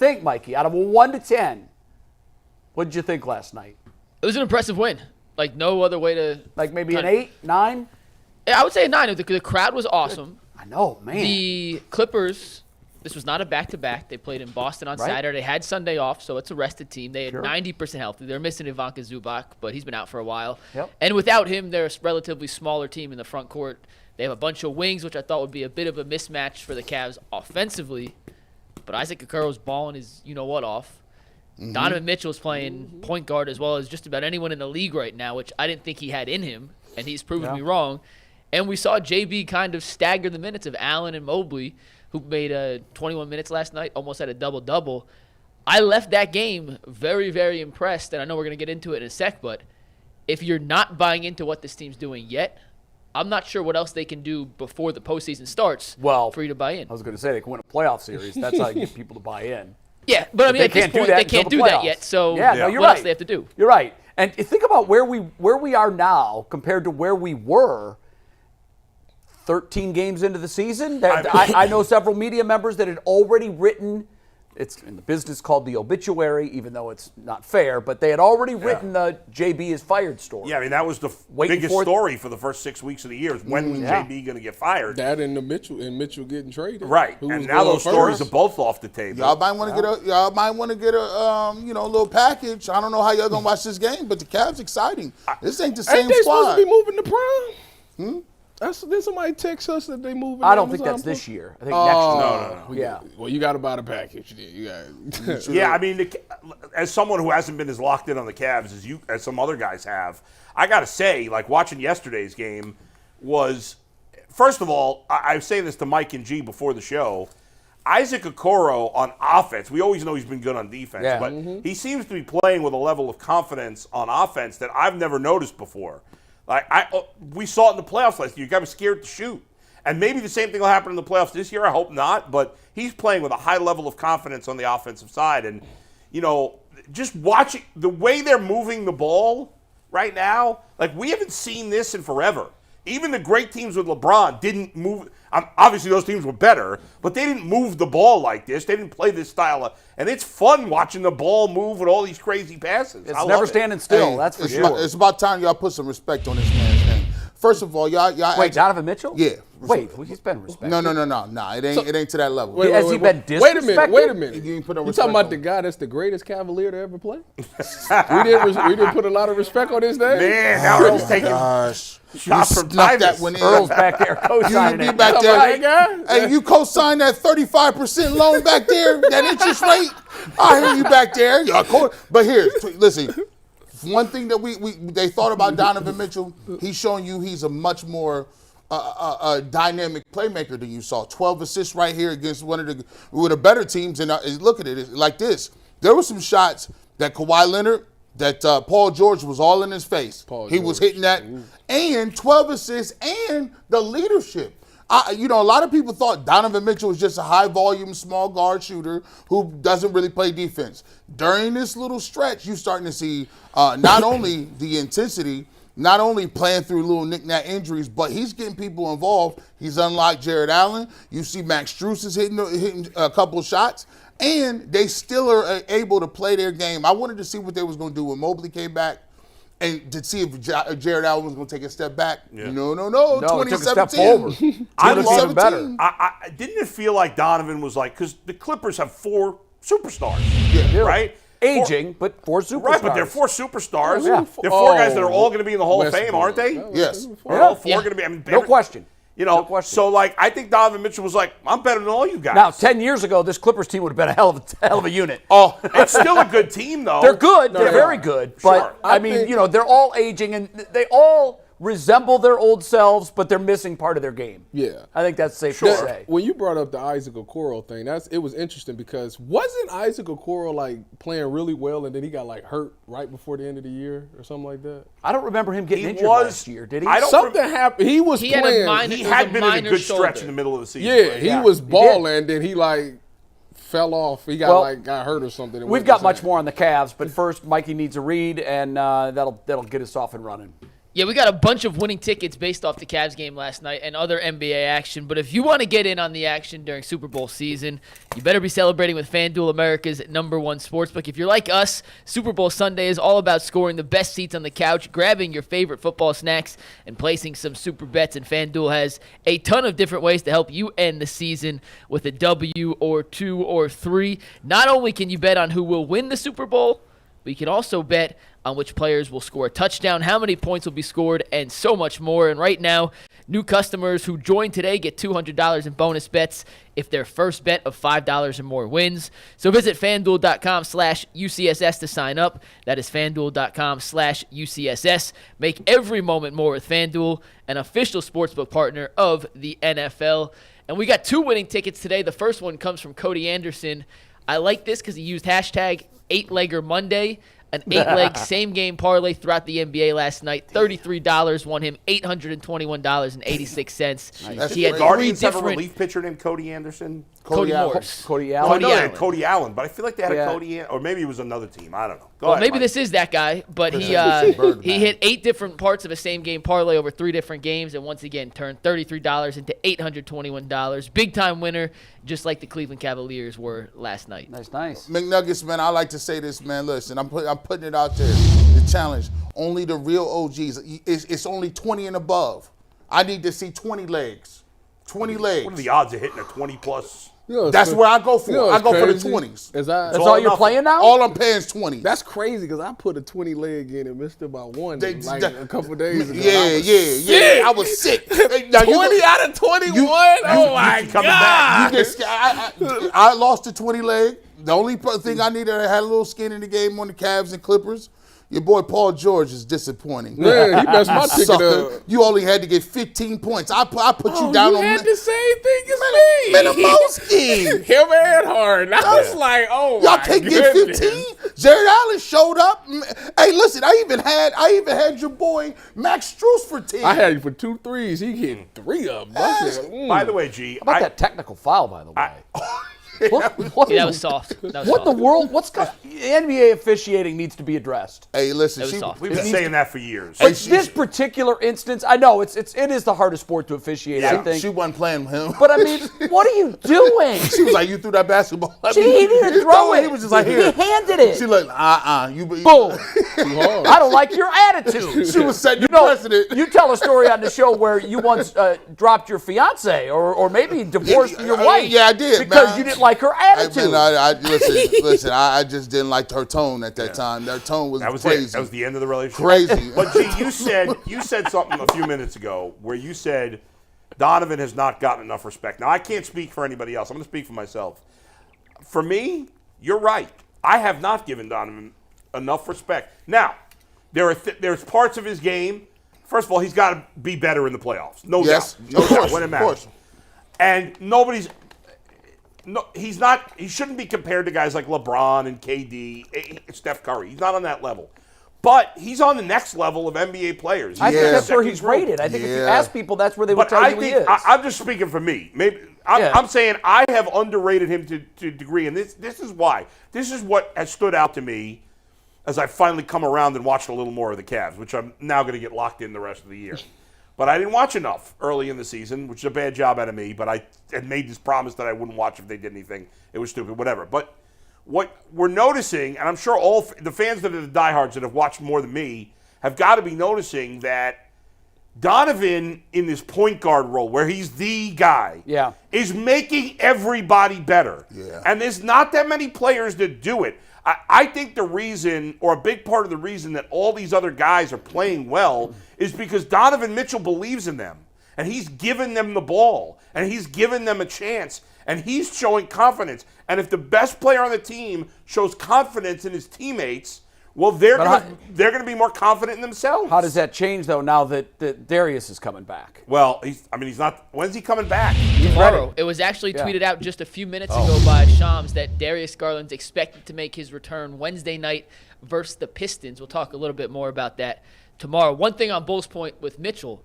think, Mikey, out of a 1 to 10, what did you think last night? It was an impressive win. Like, no other way to... Like maybe an 8, 9? Yeah, I would say a 9. The crowd was awesome. I know, man. The Clippers, this was not a back-to-back. They played in Boston on Saturday. They had Sunday off, so it's a rested team. They had 90% healthy. They're missing Ivanka Zubac, but he's been out for a while. Yep. And without him, they're a relatively smaller team in the front court. They have a bunch of wings, which I thought would be a bit of a mismatch for the Cavs offensively. But Isaac Okoro's balling his you-know-what off. Donovan Mitchell's playing point guard as well as just about anyone in the league right now, which I didn't think he had in him, and he's proven me wrong. And we saw JB kind of stagger the minutes of Allen and Mobley, who made 21 minutes last night, almost had a double-double. I left that game very, very impressed, and I know we're going to get into it in a sec, but if you're not buying into what this team's doing yet, I'm not sure what else they can do before the postseason starts for you to buy in. I was going to say they can win a playoff series. That's how you get people to buy in. Yeah, but I mean, at this point, they can't do that yet. So no, you're what right. else they have to do? You're right. And think about where we are now compared to where we were 13 games into the season. I know several media members that had already written, it's in the business called the obituary, even though it's not fair, but they had already written the JB is fired story. Yeah, I mean, that was the biggest story for the first 6 weeks of the year. When was JB going to get fired? That and Mitchell getting traded. Right, and now those stories are both off the table. Y'all might want to get a little package. I don't know how y'all gonna watch this game, but the Cavs exciting. This ain't the same Ain't they squad. supposed to be moving to Prime? Did somebody text us that they moving? I don't think that's this year. I think next year. No. Well, you got to buy the package. Yeah, I mean, as someone who hasn't been as locked in on the Cavs as some other guys have, I got to say, like watching yesterday's game was, first of all, I say this to Mike and G before the show. Isaac Okoro on offense, we always know he's been good on defense, but he seems to be playing with a level of confidence on offense that I've never noticed before. We saw it in the playoffs last year. You got me scared to shoot. And maybe the same thing will happen in the playoffs this year. I hope not. But he's playing with a high level of confidence on the offensive side. And, just watching the way they're moving the ball right now, like we haven't seen this in forever. Even the great teams with LeBron didn't move. Obviously, those teams were better, but they didn't move the ball like this. They didn't play this style. And it's fun watching the ball move with all these crazy passes. It's never standing still, that's for sure. It's about time y'all put some respect on this man's name. First of all, y'all. Wait, Donovan Mitchell? Yeah. Wait, he's been respected. No. It ain't to that level. Has he been disrespected? Wait a minute. You talking about the guy that's the greatest Cavalier to ever play? we didn't put a lot of respect on his name. Man, now we're just taking shots from Tyvis. Earl's back there co-signing you back there. Hey, you co-signed that 35% loan back there, that interest rate. I hear you back there. But here, listen. One thing that they thought about Donovan Mitchell, he's showing you he's a much more dynamic playmaker than you saw. 12 assists right here against one of the better teams. And look at it like this. There were some shots that Kawhi Leonard, that Paul George was all in his face. He was hitting that. And 12 assists and the leadership. A lot of people thought Donovan Mitchell was just a high-volume, small guard shooter who doesn't really play defense. During this little stretch, you're starting to see not only the intensity, not only playing through little knick-knack injuries, but he's getting people involved. He's unlike Jared Allen. You see Max Strus is hitting a couple of shots, and they still are able to play their game. I wanted to see what they was going to do when Mobley came back. And to see if Jared Allen was going to take a step back. Yeah. No. 2017. Took a step forward. I was even better. Didn't it feel like Donovan was like, because the Clippers have 4 superstars, right? Aging, but 4 superstars. Right, but they're 4 superstars. Yeah. They're 4 guys that are all going to be in the Hall of Fame, aren't they? Yes. They're all 4 going to be. I mean, no question. So I think Donovan Mitchell was like, I'm better than all you guys. Now, 10 years ago, this Clippers team would have been a hell of a unit. Oh, it's still a good team, though. They're good. They're very good. But, I mean, they're all aging, and they all resemble their old selves, but they're missing part of their game. Yeah. I think that's safe to say. When you brought up the Isaac Okoro thing, it was interesting because wasn't Isaac Okoro playing really well and then he got hurt right before the end of the year or something like that? I don't remember him getting injured last year, did he? Something happened. He was playing. He had been in a good stretch in the middle of the season. Yeah, he was balling, then he fell off. He got got hurt or something. We've got much more on the Cavs, but first Mikey needs a read, and that'll get us off and running. Yeah, we got a bunch of winning tickets based off the Cavs game last night and other NBA action. But if you want to get in on the action during Super Bowl season, you better be celebrating with FanDuel, America's #1 sportsbook. If you're like us, Super Bowl Sunday is all about scoring the best seats on the couch, grabbing your favorite football snacks, and placing some super bets. And FanDuel has a ton of different ways to help you end the season with a W or 2 or 3. Not only can you bet on who will win the Super Bowl, but you can also bet on which players will score a touchdown, how many points will be scored, and so much more. And right now, new customers who join today get $200 in bonus bets if their first bet of $5 or more wins. So visit FanDuel.com/UCSS to sign up. That is FanDuel.com/UCSS. Make every moment more with FanDuel, an official sportsbook partner of the NFL. And we got 2 winning tickets today. The first one comes from Cody Anderson. I like this because he used hashtag 8legger Monday. An 8-leg same-game parlay throughout the NBA last night. $33 won him $821.86. That's He had great. Guardians have a different- relief pitcher named Cody Anderson. Cody Allen. Morris. Cody Oh, I Allen. know they Allen. had Cody Allen, but I feel like they had Yeah. a Cody, or maybe it was another team. I don't know. Go Well, ahead, maybe Mike. this is that guy, but he Birdman. hit 8 different parts of a same-game parlay over 3 different games, and once again turned $33 into $821. Big-time winner, just like the Cleveland Cavaliers were last night. Nice. McNuggets, man, I like to say this, man. Listen, I'm putting it out there. The challenge, only the real OGs. It's only 20 and above. I need to see 20 legs. 20 legs. What are the odds of hitting a 20-plus? That's where I go for. I go for the 20s. That's all you're playing now? All I'm paying is 20. That's crazy because I put a 20 leg in and missed about one They- like that- a couple days ago. Yeah. I was sick. Now, 20 out of 21? Oh my coming God. back. I lost the 20 leg. The only thing I needed, I had a little skin in the game on the Cavs and Clippers. Your boy Paul George is disappointing. Man, he messed my ticket Sucker. up. You only had to get 15 points. I put you Oh, down you on had the same thing as me. Minimowski. Him and Harden. I was like, oh Y'all my can't get goodness. 15. Jared Allen showed up. Hey, listen, I even had your boy Max Strus for 10. I had you for 2 threes. He hit 3 of them. I said, By the way, G, How about that technical foul, by the way? What Yeah, that was soft. That was What the soft. world? NBA officiating needs to be addressed. Hey, listen, That was soft. we've been saying that for years. But this particular instance, I know it is the hardest sport to officiate. I think. she wasn't playing with him. But I mean, what are you doing? She was like, you threw that basketball. He didn't throw it. He was just like, He here. handed it. She like, you Boom. too hard. I don't like your attitude. She was setting the No, precedent. you tell a story on the show where you once dropped your fiance or maybe divorced your wife. Yeah, I did, because man. you didn't like her Hey, attitude. man, listen. I just didn't like her tone at that time. Her tone was That was crazy. it. That was the end of the relationship. Crazy. But G, you said something a few minutes ago where you said Donovan has not gotten enough respect. Now I can't speak for anybody else. I'm going to speak for myself. For me, you're right. I have not given Donovan enough respect. Now, there's parts of his game. First of all, he's got to be better in the playoffs. No Yes, doubt. No of doubt course, when it of matters. course. And he shouldn't be compared to guys like LeBron and KD, Steph Curry. He's not on that level. But he's on the next level of NBA players. I think Yeah. that's where he's Second group. rated. I think if you Yeah. ask people, that's where they would But tell I you he think is. I'm just speaking for me. Maybe I'm saying I have underrated him to a degree, and this is why. This is what has stood out to me as I finally come around and watched a little more of the Cavs, which I'm now going to get locked in the rest of the year. But I didn't watch enough early in the season, which is a bad job out of me. But I had made this promise that I wouldn't watch if they did anything. It was stupid, whatever. But what we're noticing, and I'm sure all the fans that are the diehards that have watched more than me have got to be noticing that Donovan in this point guard role, where he's the guy, is making everybody better. Yeah. And there's not that many players that do it. I think the reason, or a big part of the reason that all these other guys are playing well is because Donovan Mitchell believes in them. And he's given them the ball. And he's given them a chance. And he's showing confidence. And if the best player on the team shows confidence in his teammates, well, they're going to be more confident in themselves. How does that change, though, now that Darius is coming back? Well, he's not. When's he coming back? Tomorrow. It was actually tweeted out just a few minutes ago by Shams that Darius Garland's expected to make his return Wednesday night versus the Pistons. We'll talk a little bit more about that tomorrow. One thing on Bull's point with Mitchell,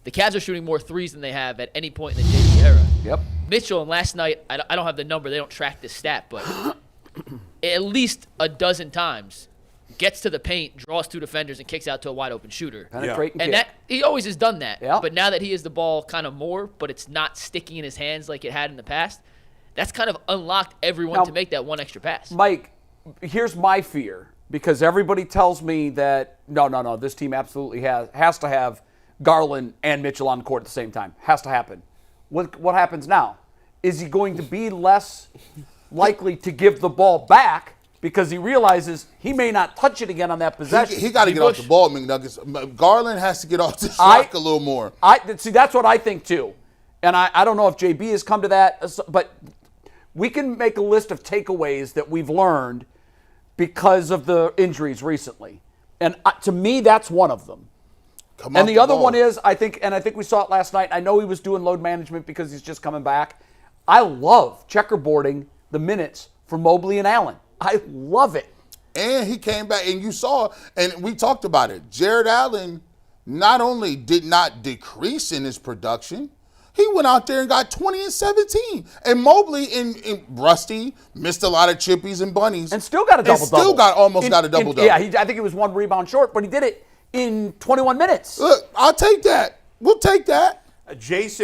the Cavs are shooting more threes than they have at any point in the JV era. Yep. Mitchell, and last night, I don't have the number. They don't track this stat, but at least a dozen times gets to the paint, draws 2 defenders, and kicks out to a wide open shooter. Penetrate and And kick. that he always has done that. Yeah. But now that he has the ball kind of more, but it's not sticking in his hands like it had in the past, that's kind of unlocked everyone Now, to make that one extra pass. Mike, here's my fear, because everybody tells me that no, this team absolutely has to have Garland and Mitchell on the court at the same time. Has to happen. What happens now? Is he going to be less likely to give the ball back because he realizes he may not touch it again on that possession? He got to get off the ball, McNuggets. Garland has to get off this rock a little more. See, that's what I think too. And I don't know if JB has come to that, but we can make a list of takeaways that we've learned because of the injuries recently. And to me, that's one of them. And the other one is, I think we saw it last night. I know he was doing load management because he's just coming back. I love checkerboarding the minutes for Mobley and Allen. I love it. And he came back, and you saw, and we talked about it. Jared Allen not only did not decrease in his production, he went out there and got 20 and 17. And Mobley in Rusty missed a lot of chippies and bunnies. And still got a double-double. Still almost got a double-double. Yeah, I think it was 1 rebound short, but he did it in 21 minutes. Look, I'll take that. We'll take that. Jason